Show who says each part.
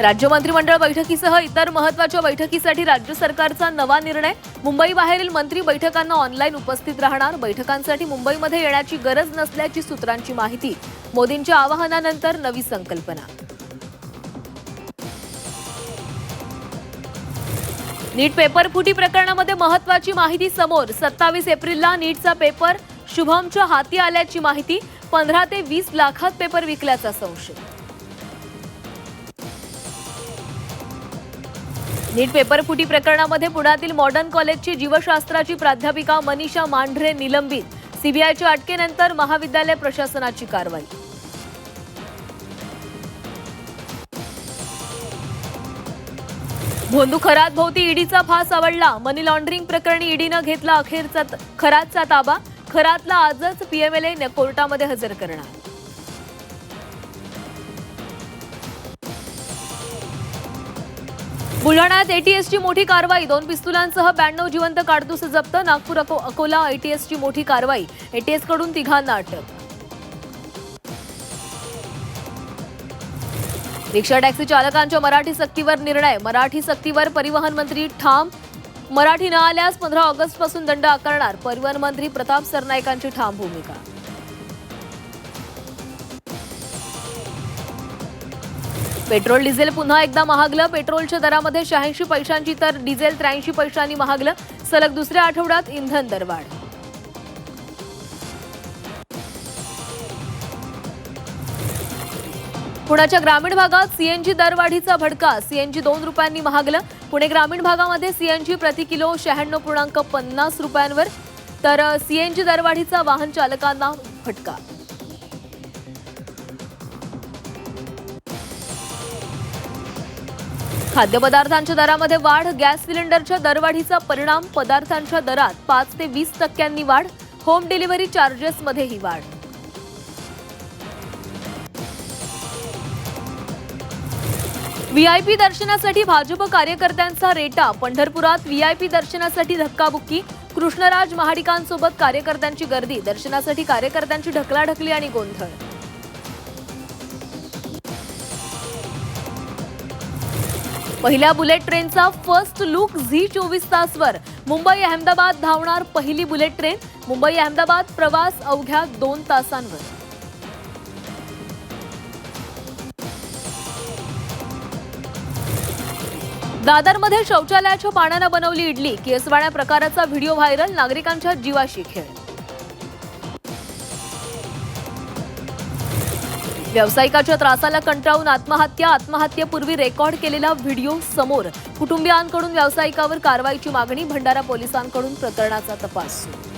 Speaker 1: राज्य मंत्रिमंडळ बैठकीसह इतर महत्त्वाच्या बैठकीसाठी राज्य सरकारचा नवा निर्णय। मुंबई बाहेरील मंत्री बैठकांना ऑनलाईन उपस्थित राहणार। बैठकांसाठी मुंबईमध्ये येण्याची गरज नसल्याची सूत्रांची माहिती। मोदींच्या आवाहनानंतर नवी संकल्पना। नीट पेपर फुटी प्रकरणामध्ये महत्त्वाची माहिती समोर। 27 एप्रिलला नीटचा पेपर शुभमच्या हाती आल्याची माहिती। 15 ते 20 लाखात पेपर विकल्याचा संशय। नीट पेपर फुटी प्रकरणामध्ये पुण्यातील मॉडर्न कॉलेजची जीवशास्त्राची प्राध्यापिका मनीषा मांढरे निलंबित। सीबीआयच्या अटकेनंतर महाविद्यालय प्रशासनाची कारवाई। भोंदू खरात भोवती ईडीचा फास आवडला। मनी लॉन्ड्रिंग प्रकरणी ईडीनं घेतला अखेरचा खरातचा ताबा। खरातला आजच पीएमएलए कोर्टामध्ये हजर करणार। बुलढाण्यात एटीएसची मोठी कारवाई। 2 पिस्तुलांसह 92 जिवंत काडतूस जप्त। नागपूर अकोला एटीएसची मोठी कारवाई। एटीएसकडून 3 अटक। रिक्षा टॅक्सी चालकांच्या मराठी सक्तीवर निर्णय। मराठी सक्तीवर परिवहन मंत्री ठाम। मराठी न आल्यास 15 ऑगस्टपासून दंड आकारणार। परिवहन मंत्री प्रताप सरनाईकांची ठाम भूमिका। पेट्रोल डिझेल पुन्हा एकदा महागलं। पेट्रोलच्या दरामध्ये 86 पैशांची तर डिझेल 83 पैशांनी महागलं। सलग दुसऱ्या आठवड्यात इंधन दरवाढ। पुण्याच्या ग्रामीण भागात सीएनजी दरवाढीचा भडका। सीएनजी 2 रुपयांनी महागलं। पुणे ग्रामीण भागामध्ये सीएनजी प्रति किलो 96.50 रुपयांवर, तर सीएनजी दरवाढीचा वाहन चालकांना फटका। खाद्यपदार्थांच्या दरामध्ये वाढ। गॅस सिलेंडरच्या दरवाढीचा परिणाम। पदार्थांच्या दरात 5 ते 20% वाढ। होम डिलिव्हरी चार्जेसमध्येही वाढ। व्हीआयपी दर्शनासाठी भाजप कार्यकर्त्यांचा रेटा। पंढरपुरात व्हीआयपी दर्शनासाठी धक्काबुक्की। कृष्णराज महाडिकांसोबत कार्यकर्त्यांची गर्दी। दर्शनासाठी कार्यकर्त्यांची ढकलाढकली आणि गोंधळ। पहिल्या बुलेट ट्रेनचा फर्स्ट लुक झी 24 तासवर। मुंबई अहमदाबाद धावणार पहिली बुलेट ट्रेन। मुंबई अहमदाबाद प्रवास अवघ्या 2 तासांवर। दादरमध्ये शौचालयाच्या पाण्यानं बनवली इडली। केसवाण्या प्रकाराचा व्हिडिओ व्हायरल। नागरिकांच्या जीवाशी खेळ। व्यावसायिकाच्या त्रासाला कंटाळून आत्महत्या। आत्महत्येपूर्वी रेकॉर्ड केलेला व्हिडिओ समोर। कुटुंबियांकडून व्यावसायिकावर कारवाईची मागणी। भंडारा पोलिसांकडून प्रकरणाचा तपास सुरू।